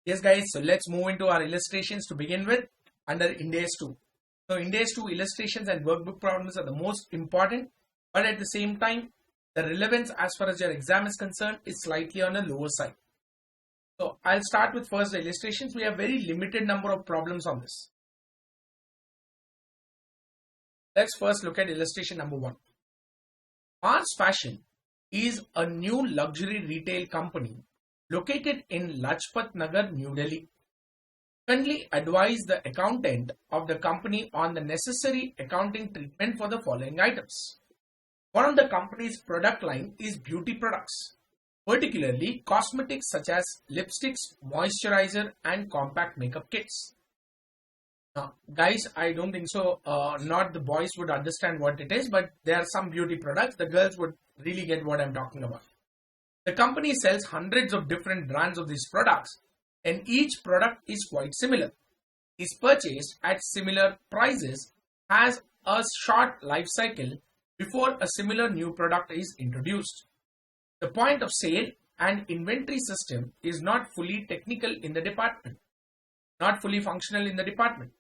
Yes guys, so let's move into our illustrations to begin with under IND AS 2. So IND AS 2 illustrations and workbook problems are the most important, but at the same time, the relevance as far as your exam is concerned is slightly on a lower side. So I'll start with first the illustrations. We have very limited number of problems on this. Let's first look at illustration number 1. Mars Fashion is a new luxury retail company located in Lajpat Nagar, New Delhi. Kindly advise the accountant of the company on the necessary accounting treatment for the following items. One of the company's product line is beauty products, particularly cosmetics such as lipsticks, moisturizer and compact makeup kits. Now, guys, I don't think so. Not the boys would understand what it is, but there are some beauty products. The girls would really get what I'm talking about. The company sells hundreds of different brands of these products, and each product is quite similar, is purchased at similar prices, has a short life cycle before a similar new product is introduced. The point of sale and inventory system is not fully technical in the department, not fully functional in the department.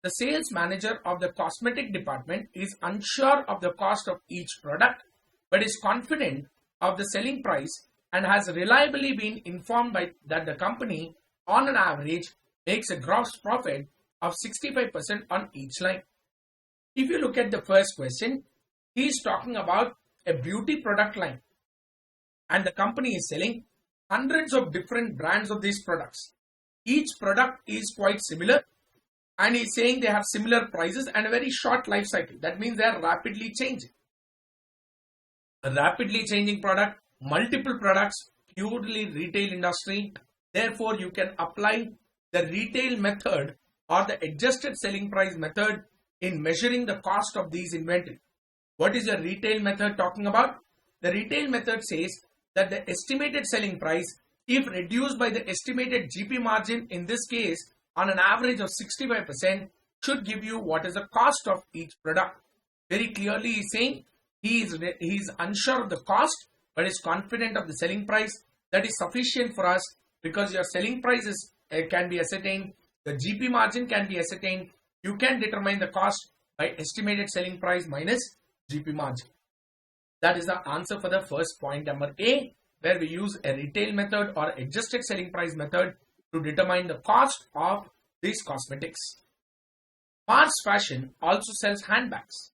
The sales manager of the cosmetic department is unsure of the cost of each product, but is confident of the selling price and has reliably been informed that the company on an average makes a gross profit of 65% on each line. If you look at the first question, he is talking about a beauty product line and the company is selling hundreds of different brands of these products. Each product is quite similar and he's saying they have similar prices and a very short life cycle. That means they are rapidly changing. A rapidly changing product, multiple products, purely retail industry. Therefore, you can apply the retail method or the adjusted selling price method in measuring the cost of these inventory. What is your retail method talking about? The retail method says that the estimated selling price, if reduced by the estimated GP margin, in this case on an average of 65%, should give you what is the cost of each product. Very clearly he is saying he is unsure of the cost but is confident of the selling price. That is sufficient for us because your selling prices can be ascertained, the GP margin can be ascertained. You can determine the cost by estimated selling price minus GP margin. That is the answer for the first point number A, where we use a retail method or adjusted selling price method to determine the cost of these cosmetics. Mars Fashion also sells handbags.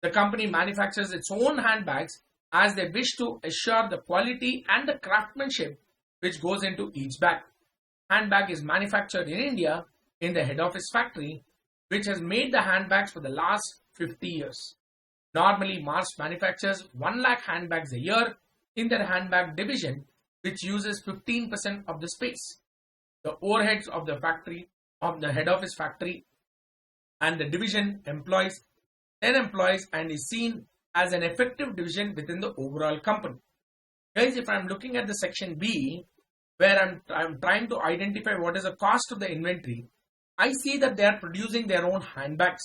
The company manufactures its own handbags as they wish to assure the quality and the craftsmanship which goes into each bag. Handbag is manufactured in India in the head office factory, which has made the handbags for the last 50 years. Normally, Mars manufactures 1 lakh handbags a year in their handbag division, which uses 15% of the space. The overheads of the factory, of the head office factory and the division employs 10 employees and is seen as an effective division within the overall company. Guys, if I'm looking at the section B, where I'm trying to identify what is the cost of the inventory, I see that they are producing their own handbags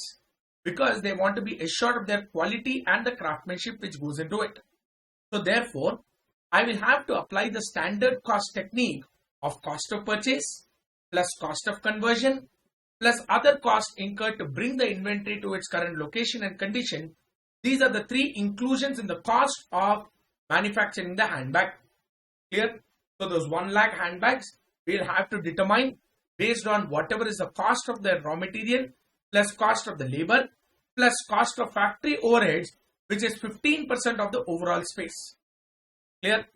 because they want to be assured of their quality and the craftsmanship which goes into it. So therefore, I will have to apply the standard cost technique of cost of purchase plus cost of conversion plus other costs incurred to bring the inventory to its current location and condition. These are the 3 inclusions in the cost of manufacturing the handbag. Clear? So those 1 lakh handbags we'll have to determine based on whatever is the cost of the raw material plus cost of the labor plus cost of factory overheads, which is 15% of the overall space. Clear?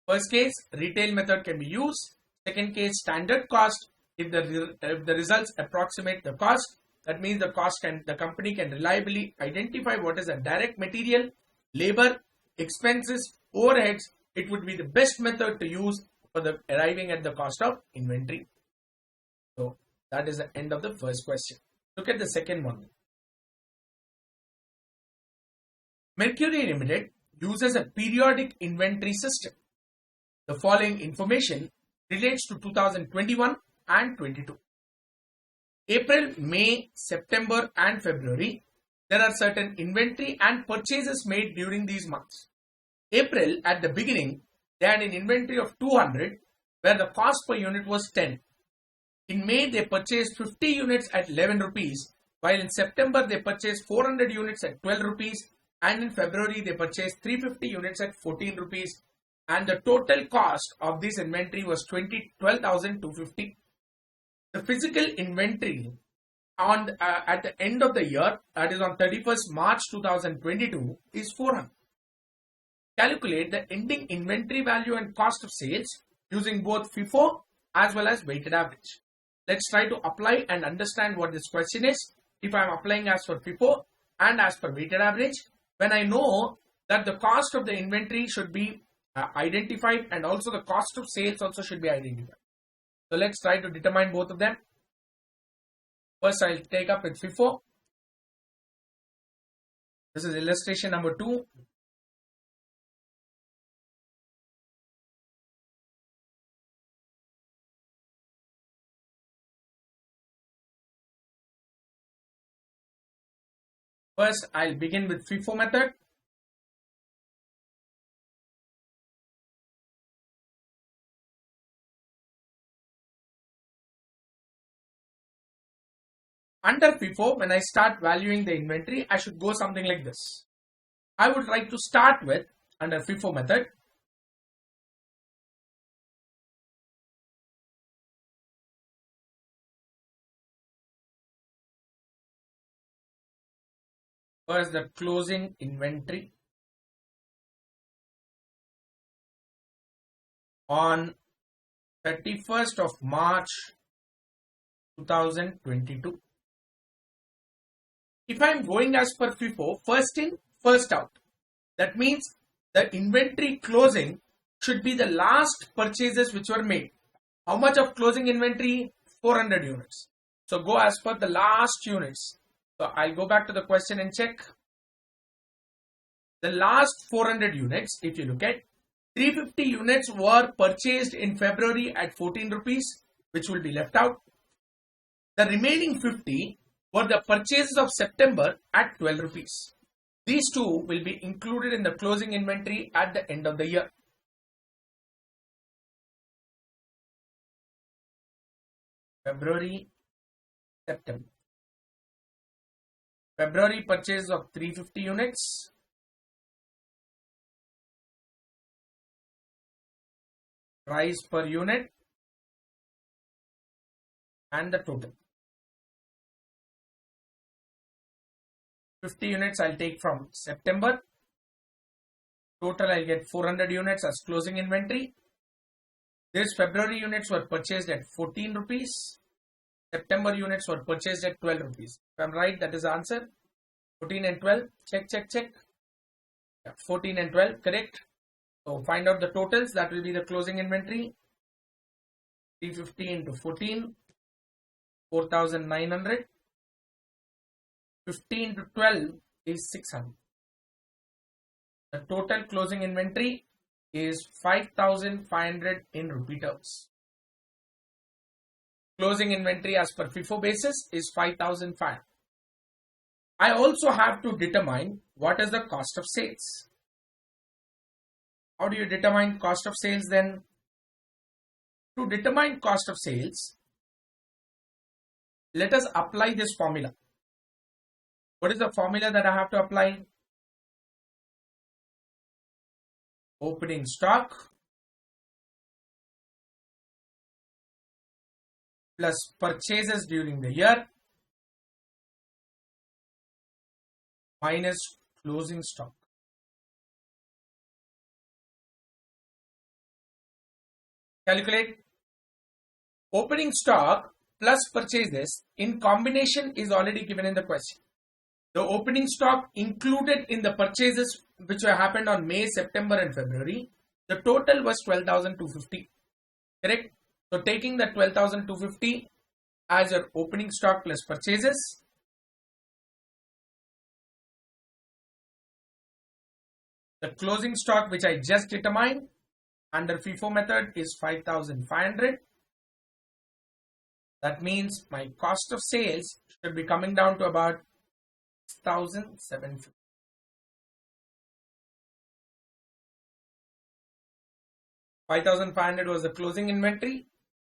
First case, retail method can be used. Second case, standard cost. If the results approximate the cost, that means the company can reliably identify what is the direct material, labor, expenses, overheads. It would be the best method to use for the arriving at the cost of inventory. So that is the end of the first question. Look at the second one. Mercury Limited uses a periodic inventory system. The following information relates to 2021 and 22. April, May, September and February, there are certain inventory and purchases made during these months. April, at the beginning, they had an inventory of 200 where the cost per unit was 10. In May, they purchased 50 units at 11 rupees, while in September, they purchased 400 units at 12 rupees, and in February, they purchased 350 units at 14 rupees, and the total cost of this inventory was 12,250. The physical inventory at the end of the year, that is on 31st March 2022, is 400. Calculate the ending inventory value and cost of sales using both FIFO as well as weighted average. Let's try to apply and understand what this question is. If I am applying as per FIFO and as per weighted average, when I know that the cost of the inventory should be identified and also the cost of sales also should be identified. So let's try to determine both of them. First, I'll take up with FIFO. This is illustration number 2. First, I'll begin with FIFO method. Under FIFO, when I start valuing the inventory, I should go something like this. I would like to start with, under FIFO method, first the closing inventory on 31st of March 2022. If I am going as per FIFO, first in, first out. That means the inventory closing should be the last purchases which were made. How much of closing inventory? 400 units. So go as per the last units. So I'll go back to the question and check. The last 400 units, if you look at, 350 units were purchased in February at 14 rupees, which will be left out. The remaining 50 were the purchases of September at 12 rupees. These two will be included in the closing inventory at the end of the year. February, September. February purchase of 350 units. Price per unit and the total. 50 units I'll take from September. Total I'll get 400 units as closing inventory. These February units were purchased at 14 rupees. September units were purchased at 12 rupees. If I'm right, that is the answer. 14 and 12. Check, check, check. Yeah, 14 and 12, correct. So find out the totals. That will be the closing inventory. 350 into 14. 4,900. 15 to 12 is 600. The total closing inventory is 5,500 in rupee terms. Closing inventory as per FIFO basis is 5,500. I also have to determine what is the cost of sales. How do you determine cost of sales then? To determine cost of sales, let us apply this formula. What is the formula that I have to apply? Opening stock plus purchases during the year minus closing stock. Calculate. Opening stock plus purchases in combination is already given in the question. The opening stock included in the purchases which happened on May, September and February, the total was 12,250. Correct? So taking the 12,250 as your opening stock plus purchases, the closing stock which I just determined under FIFO method is 5,500. That means my cost of sales should be coming down to about 6,750. 5,500 was the closing inventory.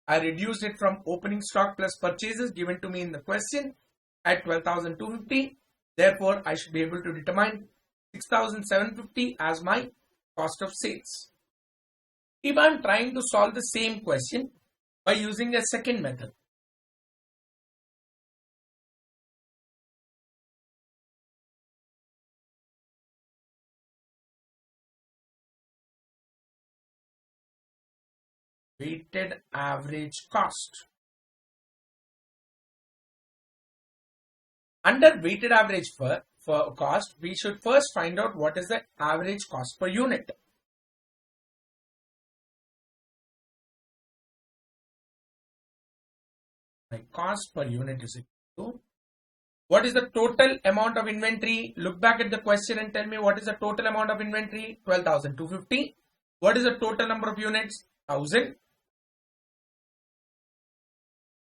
I reduced it from opening stock plus purchases given to me in the question at 12,250. Therefore, I should be able to determine 6,750 as my cost of sales. If I am trying to solve the same question by using a second method, weighted average cost. Under weighted average for cost, we should first find out what is the average cost per unit. My cost per unit is equal to, what is the total amount of inventory? Look back at the question and tell me what is the total amount of inventory? 12,250. What is the total number of units? 1,000.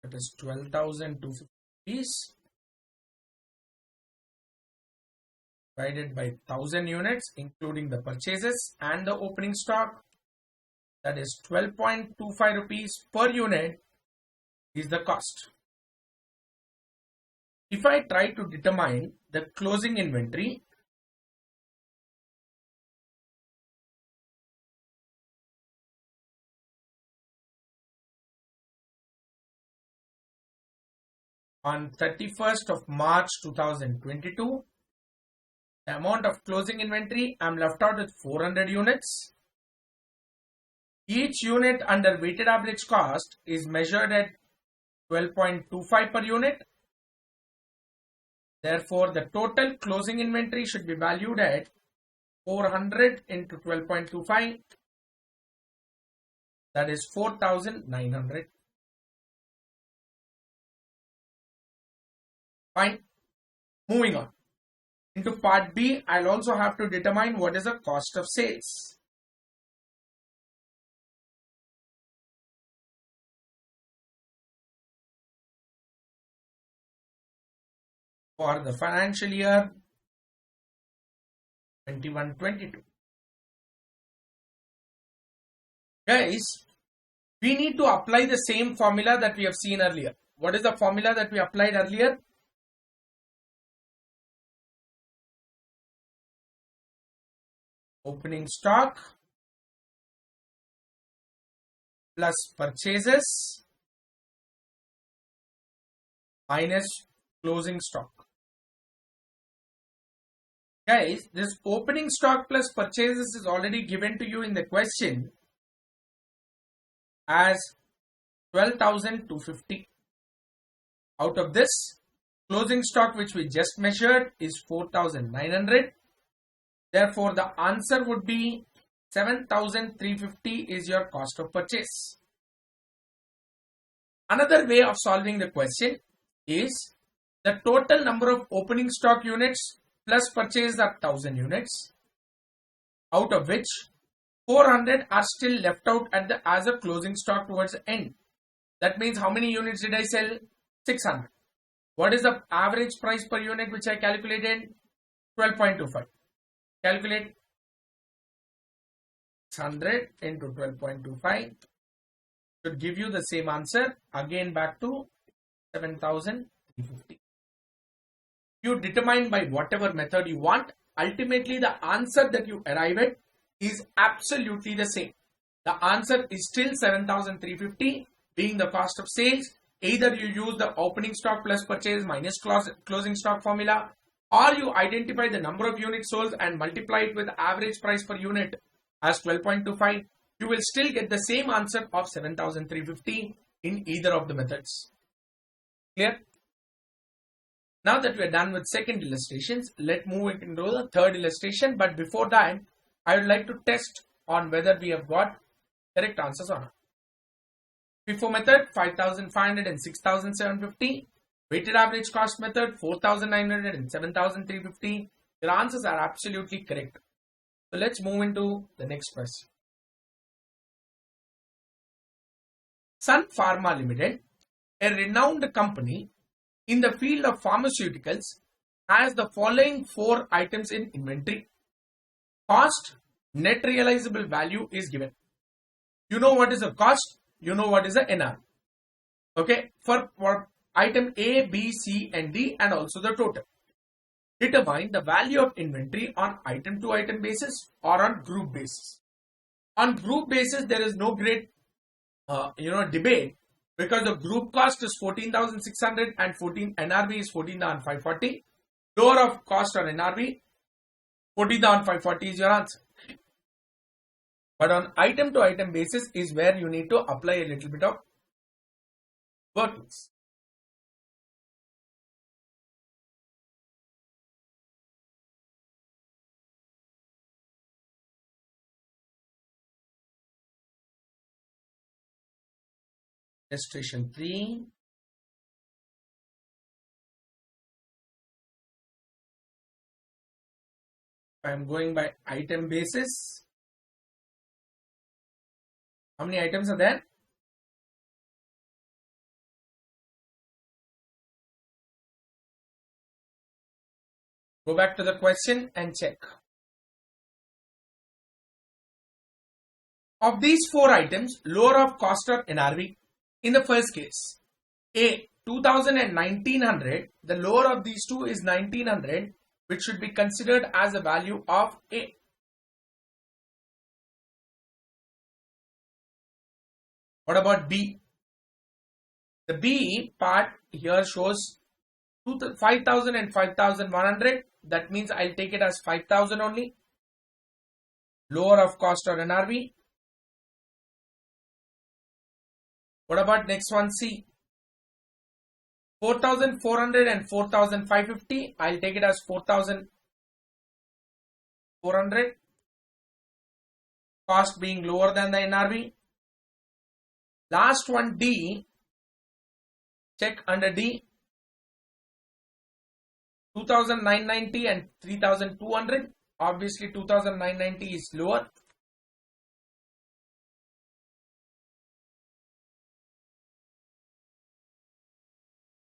That is 12,250 divided by 1,000 units, including the purchases and the opening stock. That is 12.25 rupees per unit is the cost. If I try to determine the closing inventory, on 31st of March 2022, the amount of closing inventory, I am left out with 400 units. Each unit under weighted average cost is measured at 12.25 per unit. Therefore, the total closing inventory should be valued at 400 into 12.25. That is 4,900. Fine. Moving on. Into part B, I'll also have to determine what is the cost of sales. For the financial year 21-22. Guys, we need to apply the same formula that we have seen earlier. What is the formula that we applied earlier? Opening stock plus purchases minus closing stock. Guys, this opening stock plus purchases is already given to you in the question as 12,250. Out of this, closing stock which we just measured is 4,900. Therefore, the answer would be 7,350 is your cost of purchase. Another way of solving the question is the total number of opening stock units plus purchase are 1,000 units, out of which 400 are still left out as a closing stock towards the end. That means how many units did I sell? 600. What is the average price per unit which I calculated? 12.25. Calculate 600 into 12.25 should give you the same answer. Again back to 7,350. You determine by whatever method you want. Ultimately, the answer that you arrive at is absolutely the same. The answer is still 7,350 being the cost of sales. Either you use the opening stock plus purchase minus closing stock formula, or you identify the number of units sold and multiply it with the average price per unit as 12.25. You will still get the same answer of 7,350 in either of the methods. Clear? Now that we are done with second illustrations, let's move into the third illustration. But before that, I would like to test on whether we have got correct answers or not. FIFO method 5,500 and 6,750. Weighted average cost method 4,900 and 7,350. Your answers are absolutely correct. So let's move into the next question. Sun Pharma Limited, a renowned company in the field of pharmaceuticals, has the following 4 items in inventory. Cost, net realizable value is given. You know what is the cost, you know what is the NR. Okay, for item A, B, C and D and also the total. Determine the value of inventory on item to item basis or on group basis. On group basis, there is no great debate, because the group cost is 14,600 and NRV is 14,540. Lower of cost on NRV, 14,540 is your answer. But on item to item basis is where you need to apply a little bit of workings. Illustration 3. I am going by item basis. How many items are there? Go back to the question and check. Of these 4 items, lower of cost or NRV. In the first case, A, 2000 and 1900, the lower of these two is 1900, which should be considered as a value of A. What about B? The B part here shows 5000 and 5100. That means I'll take it as 5000 only. Lower of cost or NRV. What about next one, C? 4400 and 4550. I'll take it as 4400. Cost being lower than the NRV. Last one, D. Check under D. 2990 and 3200. Obviously 2990 is lower.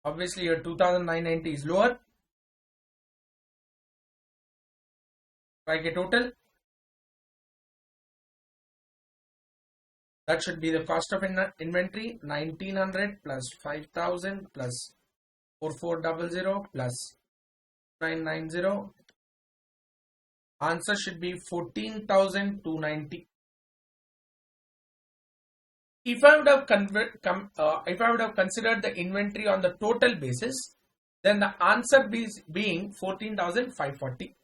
Obviously your 2990 is lower. Strike a total. That should be the cost of inventory, 1900 plus 5000 plus 4400 plus 990. Answer should be 14,290. If I would have considered the inventory on the total basis, then the answer being 14,540.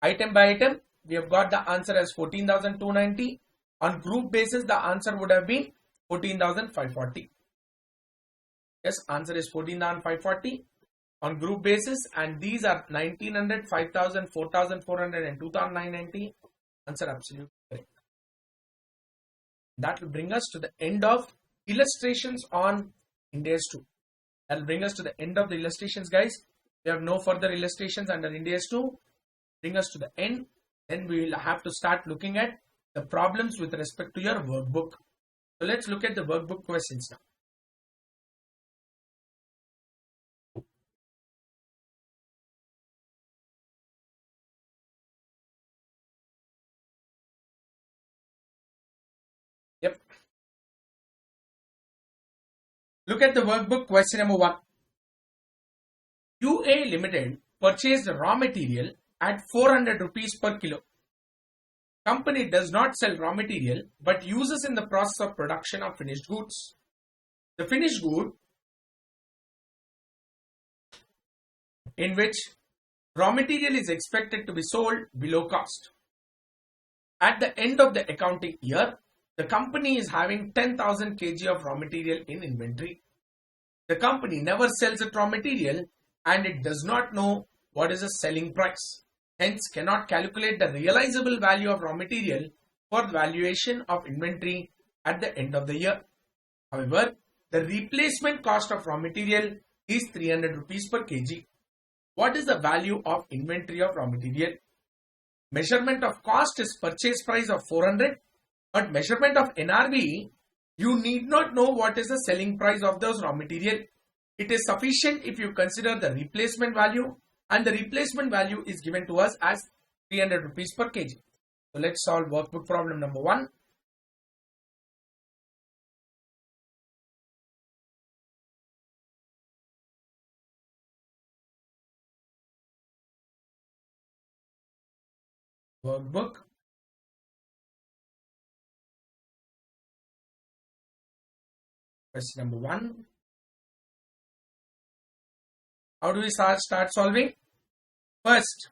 Item by item, we have got the answer as 14,290. On group basis, the answer would have been 14,540. Yes, answer is 14,540 on group basis, and these are 1900, 5000, 4400 and 2990. Answer absolutely correct. That will bring us to the end of illustrations on IND AS 2. That will bring us to the end of the illustrations, guys. We have no further illustrations under IND AS 2. Bring us to the end. Then we will have to start looking at the problems with respect to your workbook. So let's look at the workbook questions now. Yep. Look at the workbook question number 1. UA Limited purchased raw material at 400 rupees per kilo. Company does not sell raw material but uses in the process of production of finished goods. The finished good in which raw material is expected to be sold below cost. At the end of the accounting year, the company is having 10,000 kg of raw material in inventory. The company never sells its raw material and it does not know what is the selling price. Hence cannot calculate the realizable value of raw material for valuation of inventory at the end of the year. However, the replacement cost of raw material is 300 rupees per kg. What is the value of inventory of raw material? Measurement of cost is purchase price of 400, but measurement of NRV, you need not know what is the selling price of those raw material. It is sufficient if you consider the replacement value, and the replacement value is given to us as 300 rupees per kg. So let's solve workbook problem number 1. Workbook. Question number 1. How do we start solving? First,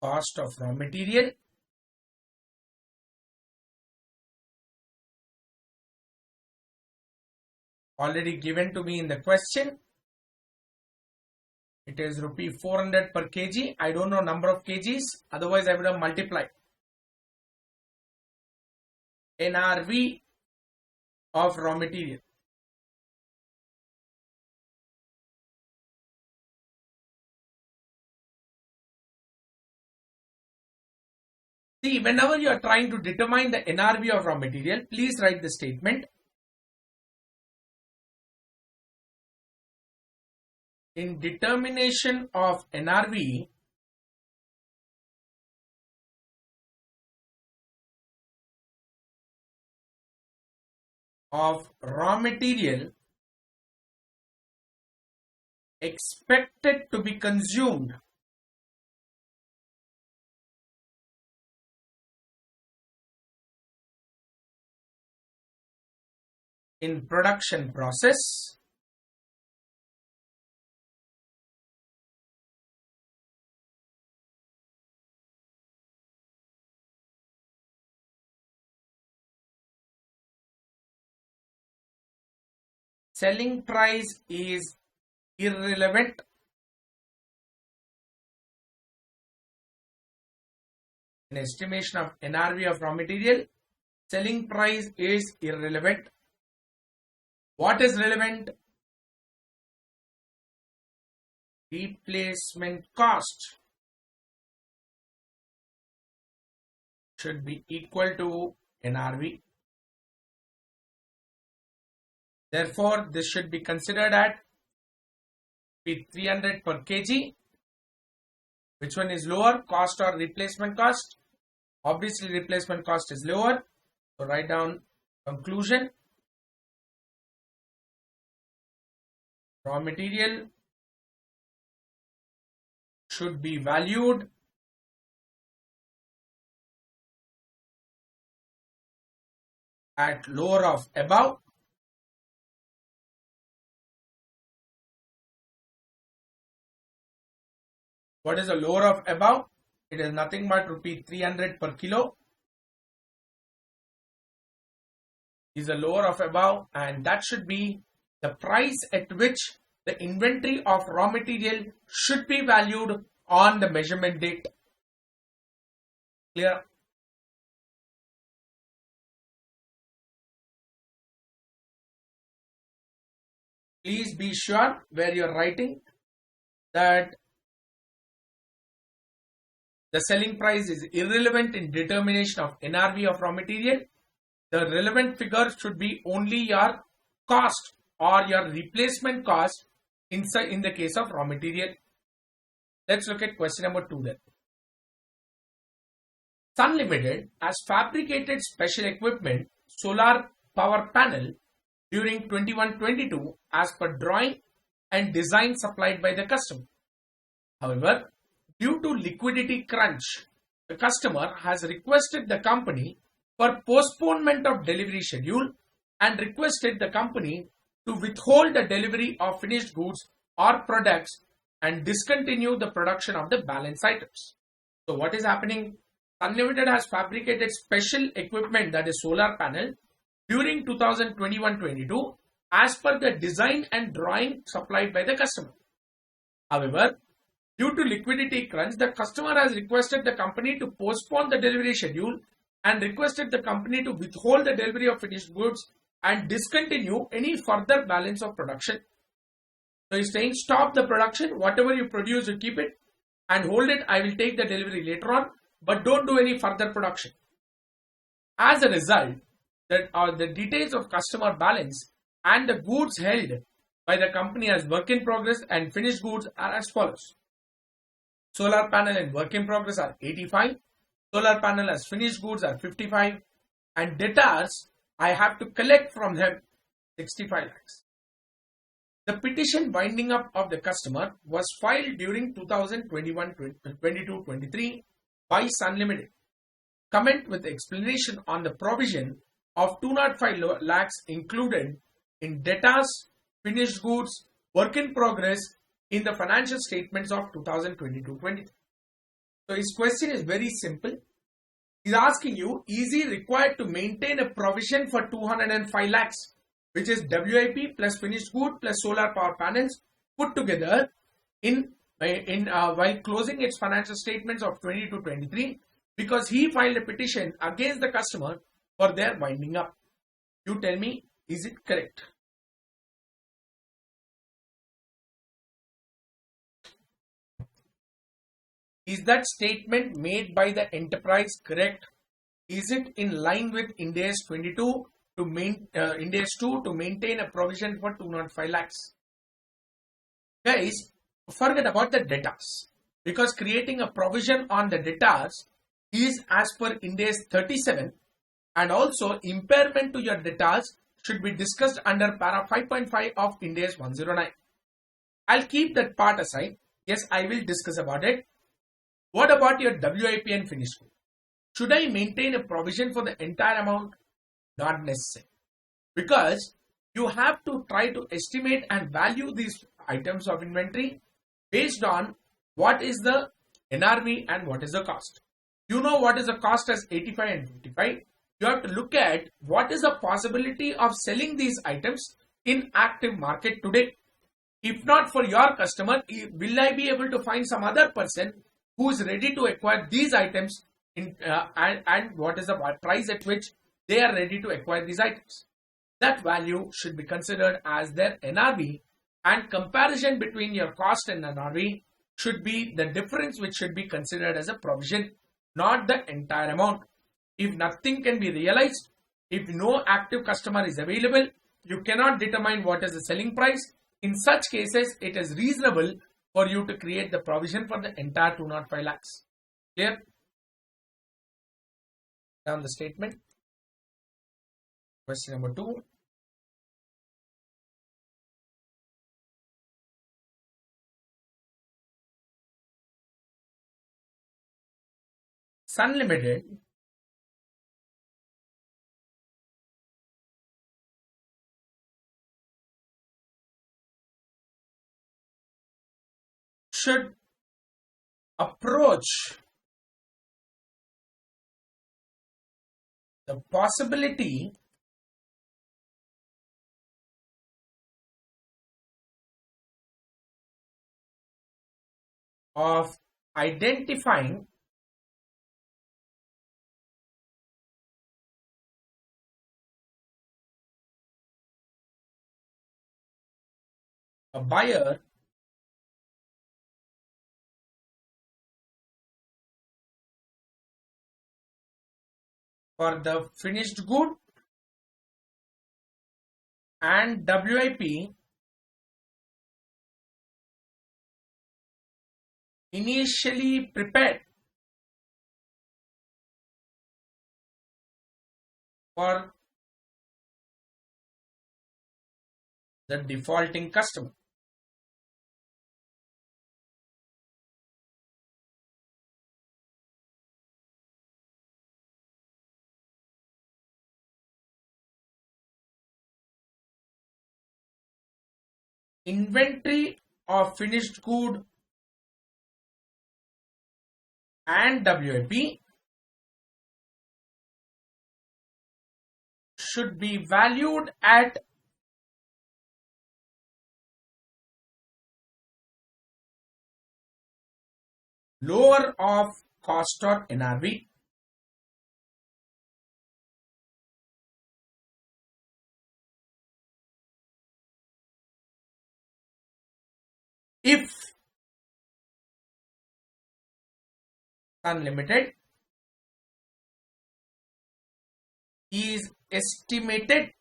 cost of raw material. Already given to me in the question. It is rupee 400 per kg. I don't know number of kgs. Otherwise, I would have multiplied. NRV of raw material. See, whenever you are trying to determine the NRV of raw material, please write the statement. In determination of NRV, of raw material expected to be consumed in production process, selling price is irrelevant in estimation of NRV of raw material. Selling price is irrelevant. What is relevant? Replacement cost should be equal to NRV. Therefore, this should be considered at 300 per kg. Which one is lower, cost or replacement cost? Obviously, replacement cost is lower. So, write down conclusion. Raw material should be valued at lower of above. What is the lower of above? It is nothing but rupee 300 per kilo. Is the lower of above, and that should be the price at which the inventory of raw material should be valued on the measurement date. Clear? Please be sure where you are writing that the selling price is irrelevant in determination of NRV of raw material. The relevant figure should be only your cost or your replacement cost in the case of raw material. Let's look at question number 2 then. Sun Limited has fabricated special equipment solar power panel during 21-22 as per drawing and design supplied by the customer. However, due to liquidity crunch, the customer has requested the company for postponement of delivery schedule and requested the company to withhold the delivery of finished goods or products and discontinue the production of the balance items. So what is happening? Sun Limited has fabricated special equipment, that is solar panel, during 2021-22 as per the design and drawing supplied by the customer. However, due to liquidity crunch, the customer has requested the company to postpone the delivery schedule and requested the company to withhold the delivery of finished goods and discontinue any further balance of production. So he's saying stop the production, whatever you produce you keep it and hold it, I will take the delivery later on, but don't do any further production. As a result, the details of customer balance and the goods held by the company as work in progress and finished goods are as follows. Solar panel and work in progress are 85. Solar panel as finished goods are 55. And debtors, I have to collect from them 65 lakhs. The petition winding up of the customer was filed during 2021-22-23 by Sun Limited. Comment with explanation on the provision of 205 lakhs included in debtors, finished goods, work in progress in the financial statements of 2022-23. So his question is very simple. He's asking you, is he required to maintain a provision for 205 lakhs, which is WIP plus finished good plus solar power panels put together while closing its financial statements of 22-23, because he filed a petition against the customer for their winding up. You tell me, is it correct? Is that statement made by the enterprise correct? Is it in line with IND AS 22 IND AS 2 to maintain a provision for 205 lakhs? Guys, forget about the debtors, because creating a provision on the debtors is as per IND AS 37, and also impairment to your debtors should be discussed under para 5.5 of IND AS 109. I'll keep that part aside. Yes, I will discuss about it. What about your WIP and finished good? Should I maintain a provision for the entire amount? Not necessary, because you have to try to estimate and value these items of inventory based on what is the NRV and what is the cost. You know what is the cost as 85 and 55. You have to look at what is the possibility of selling these items in active market today. If not for your customer, will I be able to find some other person who is ready to acquire these items and what is the price at which they are ready to acquire these items? That value should be considered as their NRV, and comparison between your cost and NRV should be the difference, which should be considered as a provision, not the entire amount. If nothing can be realized, if no active customer is available, you cannot determine what is the selling price. In such cases, it is reasonable for you to create the provision for the entire 205 lakhs. Clear? Down the statement. Question number 2. Sun Limited should approach the possibility of identifying a buyer for the finished good and WIP initially prepared for the defaulting customer. Inventory of finished good and WIP should be valued at lower of cost or NRV. If Sun Limited is estimated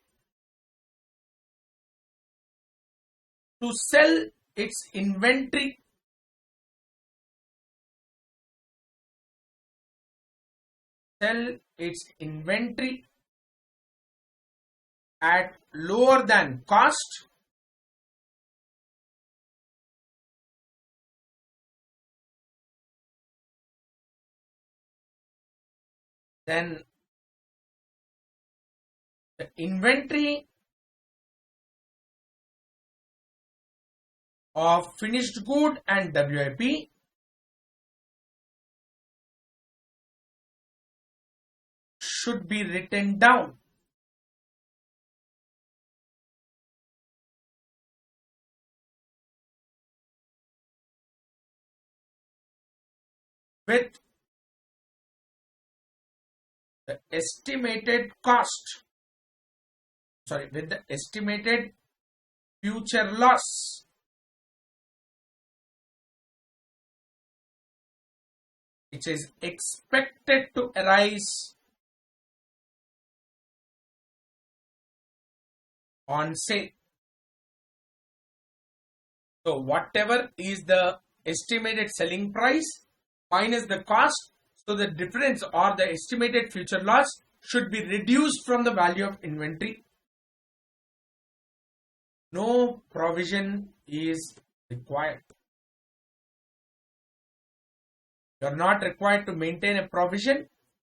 to sell its inventory at lower than cost, Then the inventory of finished good and WIP should be written down. With the estimated cost, with the estimated future loss which is expected to arise on sale. So whatever is the estimated selling price minus the cost, so the difference or the estimated future loss should be reduced from the value of inventory. No provision is required. You are not required to maintain a provision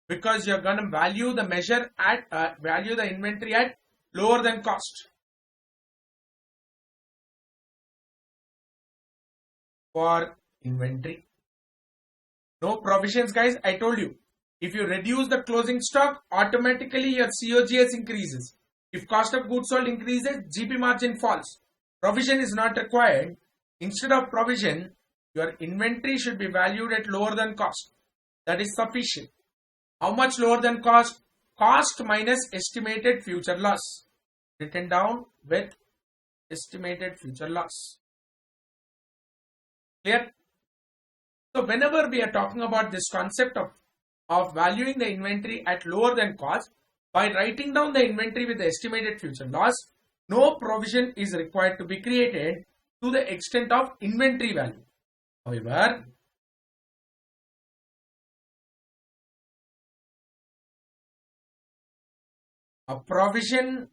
because you are going to value the measure at value the inventory at lower than cost. For inventory, no provisions, guys. I told you, if you reduce the closing stock, automatically your COGS increases. If cost of goods sold increases, GP margin falls. Provision is not required. Instead of provision, your inventory should be valued at lower than cost. That is sufficient. How much lower than cost? Cost minus estimated future loss. Written down with estimated future loss. Clear? So whenever we are talking about this concept of valuing the inventory at lower than cost, by writing down the inventory with the estimated future loss, no provision is required to be created to the extent of inventory value. However, a provision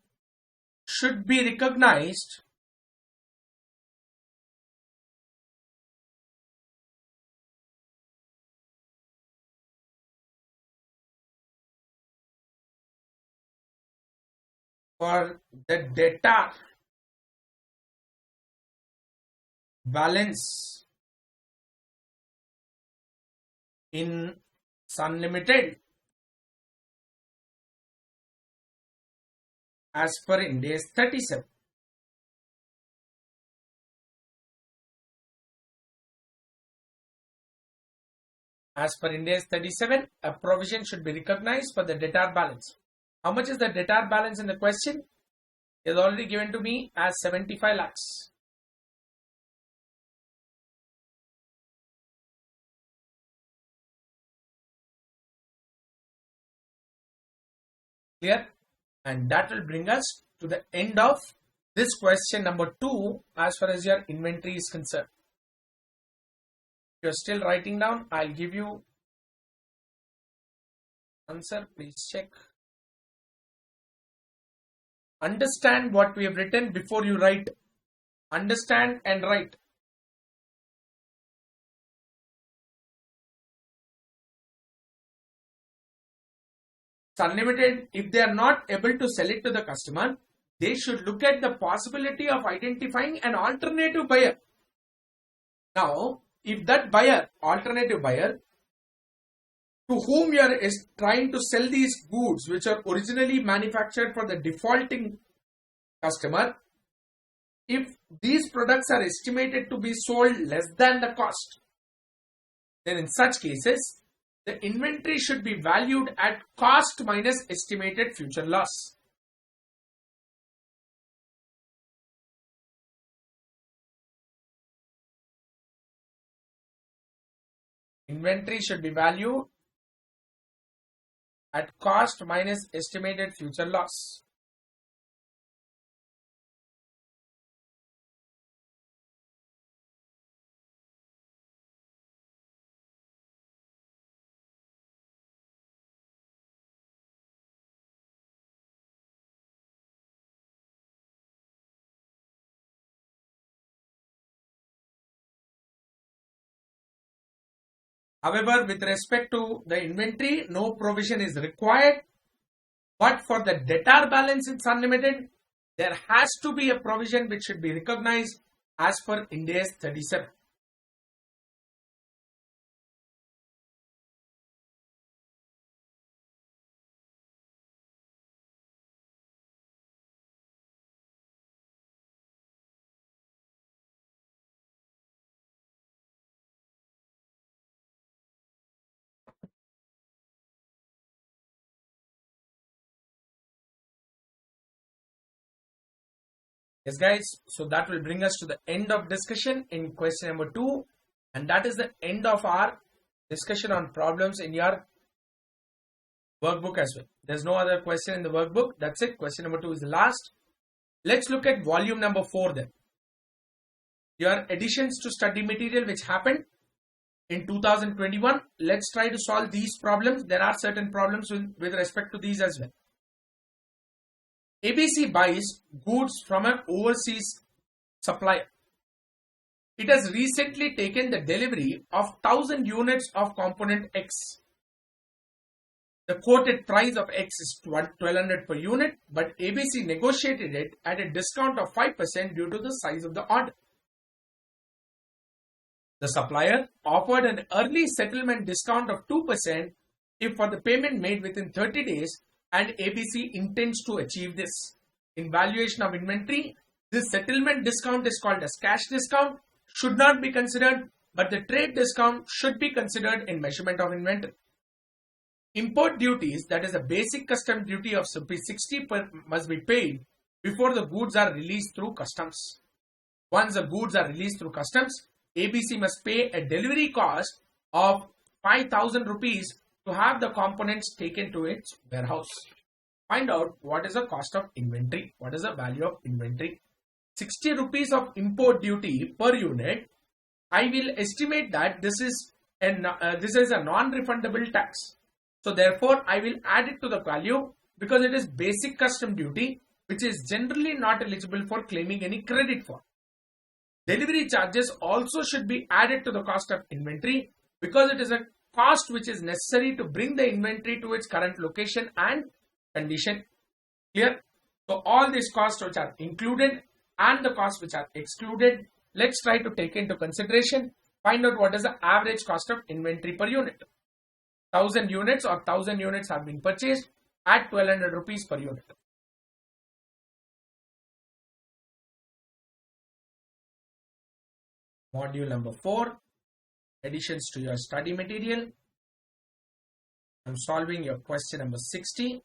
should be recognized for the debtor balance in Sun Limited as per Ind AS 37. As per Ind AS 37, a provision should be recognized for the debtor balance. How much is the debtor balance in the question? It is already given to me as 75 lakhs. Clear? And that will bring us to the end of this question number 2 as far as your inventory is concerned. If you are still writing down, I'll give you answer. Please check. Understand what we have written before you write. Understand and write. Sun Limited, if they are not able to sell it to the customer, they should look at the possibility of identifying an alternative buyer. Now, if that buyer, alternative buyer, to whom you are trying to sell these goods which are originally manufactured for the defaulting customer, if these products are estimated to be sold less than the cost, then in such cases, the inventory should be valued at cost minus estimated future loss. Inventory should be valued at cost minus estimated future loss. However, with respect to the inventory, no provision is required. But for the debtor balance, it's unlimited. There has to be a provision which should be recognized as per IND AS 37. Yes, guys. So that will bring us to the end of discussion in question number 2. And that is the end of our discussion on problems in your workbook as well. There's no other question in the workbook. That's it. Question number 2 is the last. Let's look at volume number 4 then. Your additions to study material which happened in 2021. Let's try to solve these problems. There are certain problems with respect to these as well. ABC buys goods from an overseas supplier. It has recently taken the delivery of 1000 units of component X. The quoted price of X is 1200 per unit, but ABC negotiated it at a discount of 5% due to the size of the order. The supplier offered an early settlement discount of 2% if for the payment made within 30 days, and ABC intends to achieve this. In valuation of inventory, this settlement discount is called as cash discount, should not be considered, but the trade discount should be considered in measurement of inventory. Import duties, that is a basic custom duty of ₹60 must be paid before the goods are released through customs. Once the goods are released through customs, ABC must pay a delivery cost of ₹5,000 to have the components taken to its warehouse. Find out what is the cost of inventory. What is the value of inventory? ₹60 of import duty per unit. I will estimate that this is a non-refundable tax. So therefore, I will add it to the value because it is basic custom duty, which is generally not eligible for claiming any credit for. Delivery charges also should be added to the cost of inventory because it is a cost which is necessary to bring the inventory to its current location and condition. Clear? So all these costs which are included and the costs which are excluded, let's try to take into consideration. Find out what is the average cost of inventory per unit. 1000 units or 1000 units have been purchased at ₹1200 per unit. Module number 4, additions to your study material. I'm solving your question number 60,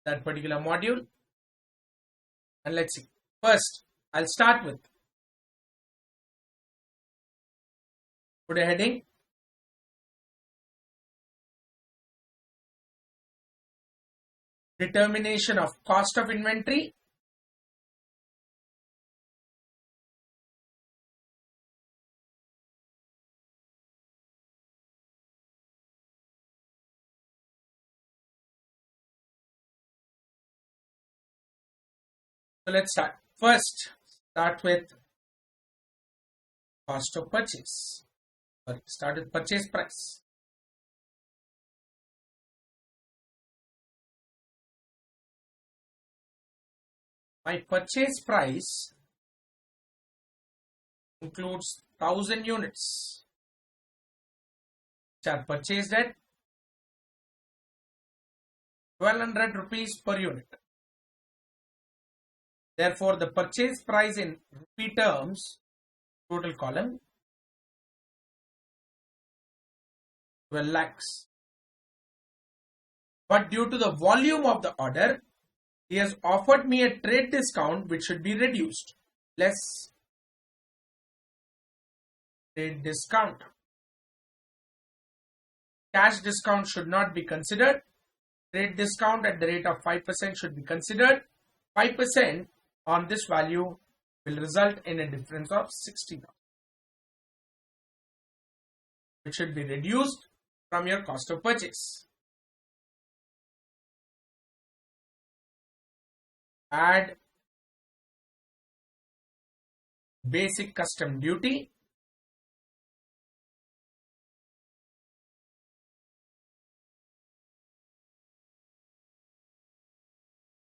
that particular module. And let's see. First, I'll start with, put a heading, determination of cost of inventory. So let's start. First, start with cost of purchase. Start with purchase price. My purchase price includes 1000 units which are purchased at ₹1200 per unit. Therefore, the purchase price in rupee terms, total column, 12 lakhs. But due to the volume of the order, he has offered me a trade discount which should be reduced. Less trade discount. Cash discount should not be considered. Trade discount at the rate of 5% should be considered. 5% on this value will result in a difference of 60,000, which should be reduced from your cost of purchase. Add basic custom duty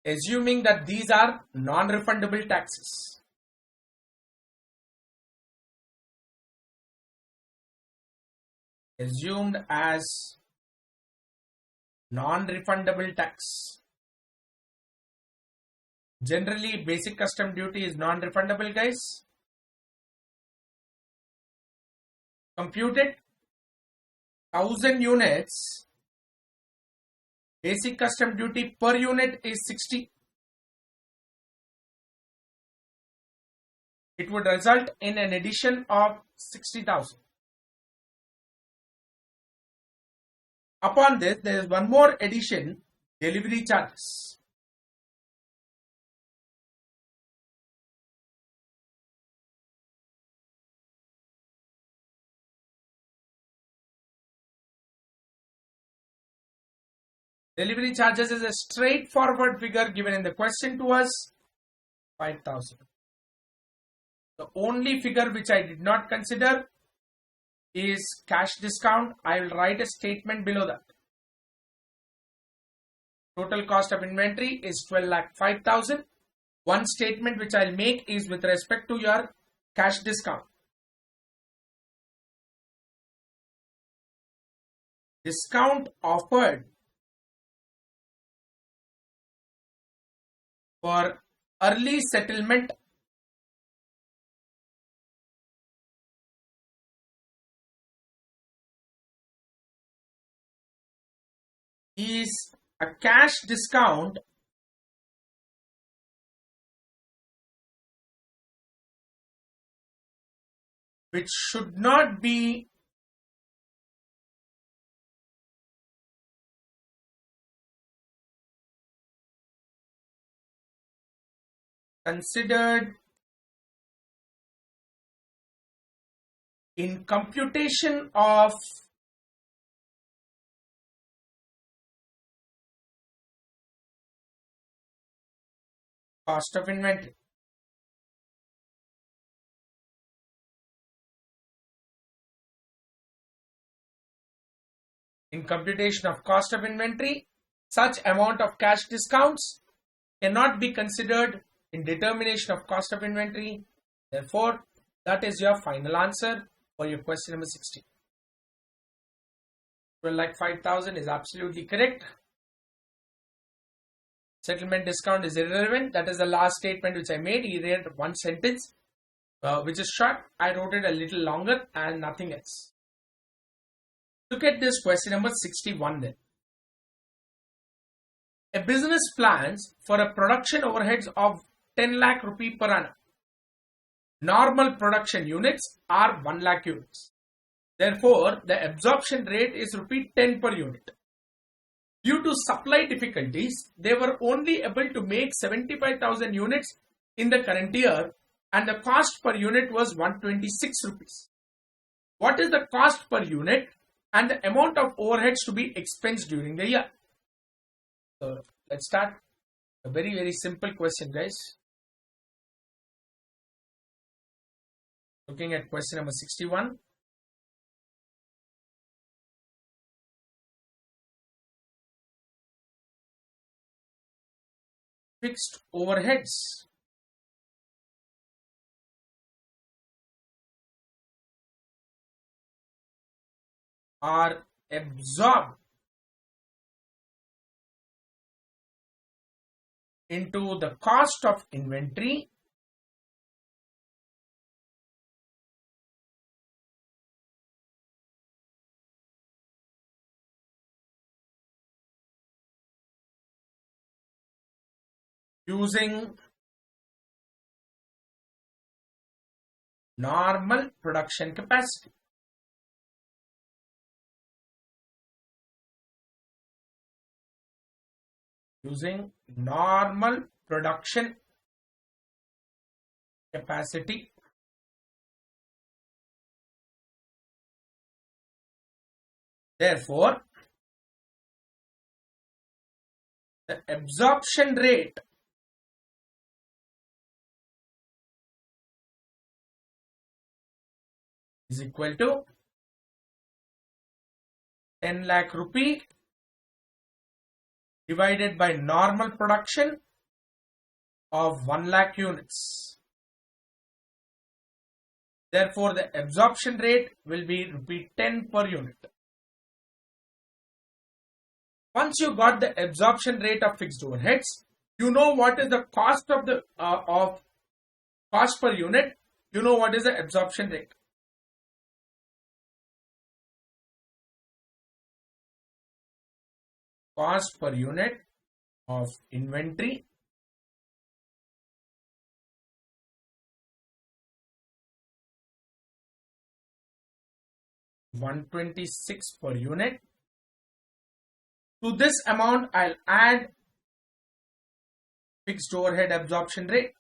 assuming that these are non-refundable taxes. Assumed as non-refundable tax. Generally, basic custom duty is non-refundable, guys. Computed 1000 units. Basic custom duty per unit is 60. It would result in an addition of 60,000. Upon this, there is one more addition, delivery charges. Delivery charges is a straightforward figure given in the question to us, 5,000. The only figure which I did not consider is cash discount. I will write a statement below that. Total cost of inventory is 12,05,000. One statement which I'll make is with respect to your cash discount. Discount offered for early settlement is a cash discount which should not be considered in computation of cost of inventory. In computation of cost of inventory, such amount of cash discounts cannot be considered in determination of cost of inventory. Therefore, that is your final answer for your question number 60. 12,05,000 is absolutely correct. Settlement discount is irrelevant. That is the last statement which I made. He read one sentence, which is short. I wrote it a little longer and nothing else. Look at this question number 61 then. A business plans for a production overheads of 10 lakh rupee per annum. Normal production units are 1 lakh units. Therefore, the absorption rate is rupee 10 per unit. Due to supply difficulties, they were only able to make 75,000 units in the current year and the cost per unit was 126 rupees. What is the cost per unit and the amount of overheads to be expensed during the year? So let's start. A very, very simple question, guys. Looking at question number 61. Fixed overheads are absorbed into the cost of inventory using normal production capacity. Using normal production capacity. Therefore, the absorption rate is equal to 10 lakh rupee divided by normal production of 1 lakh units. Therefore, the absorption rate will be ₹10 per unit. Once you got the absorption rate of fixed overheads, you know what is the cost of the cost per unit. You know what is the absorption rate. Cost per unit of inventory $126 per unit. To this amount, I'll add fixed overhead absorption rate.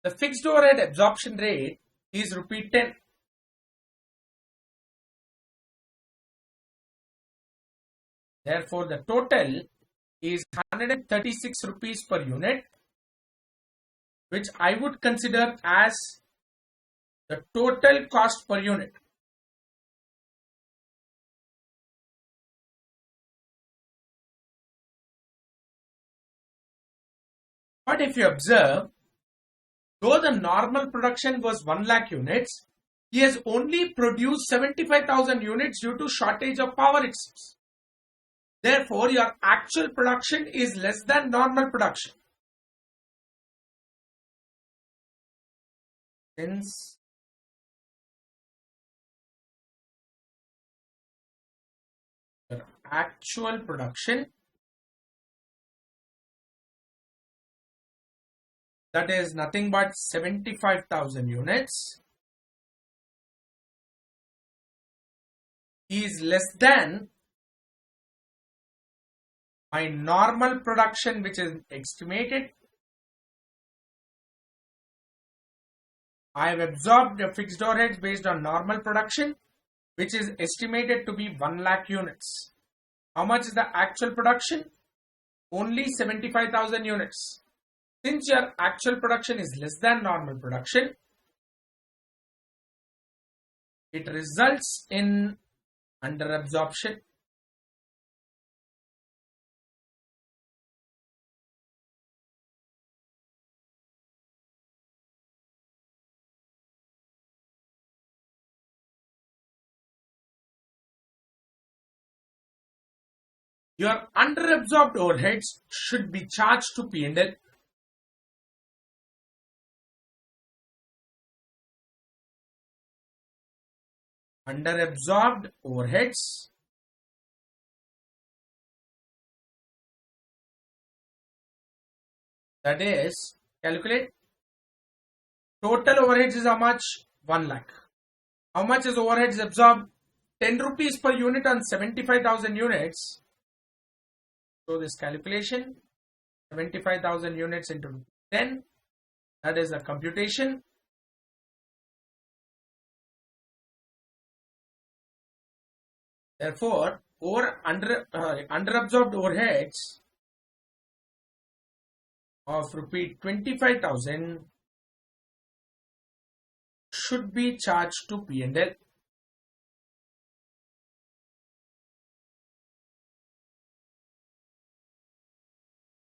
The fixed overhead absorption rate is ₹10. Therefore, the total is ₹136 per unit, which I would consider as the total cost per unit. But if you observe, though the normal production was 1 lakh units, he has only produced 75,000 units due to shortage of power, it seems. Therefore, your actual production is less than normal production. Since your actual production, that is nothing but 75,000 units, is less than my normal production, which is estimated. I have absorbed the fixed overheads based on normal production, which is estimated to be 1 lakh units. How much is the actual production? Only 75,000 units. Since your actual production is less than normal production, it results in under absorption. Your under-absorbed overheads should be charged to P&L. Under-absorbed overheads that is, calculate. Total overheads is how much? 1 lakh. How much is overheads absorbed? 10 rupees per unit on 75,000 units. So this calculation, 75,000 units into 10, that is a computation. Therefore, under-absorbed overheads of ₹25,000 should be charged to P&L.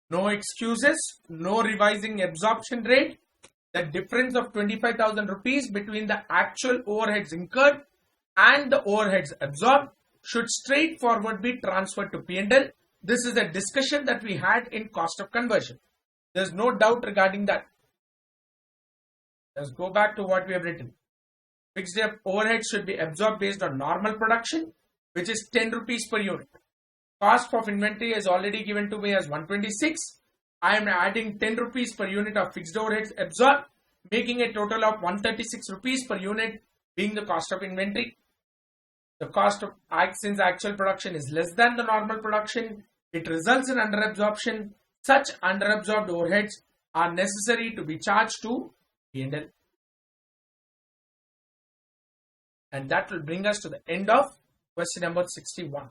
No excuses, no revising absorption rate. The difference of 25,000 rupees between the actual overheads incurred and the overheads absorbed should straightforward be transferred to P&L. This is a discussion that we had in cost of conversion. There's no doubt regarding that. Let's go back to what we have written. Fixed overheads should be absorbed based on normal production, which is 10 rupees per unit. Cost of inventory is already given to me as 126. I am adding 10 rupees per unit of fixed overheads absorbed, making a total of 136 rupees per unit being the cost of inventory. The cost of, since actual production is less than the normal production, it results in under absorption. Such under absorbed overheads are necessary to be charged to P&L. And that will bring us to the end of question number 61.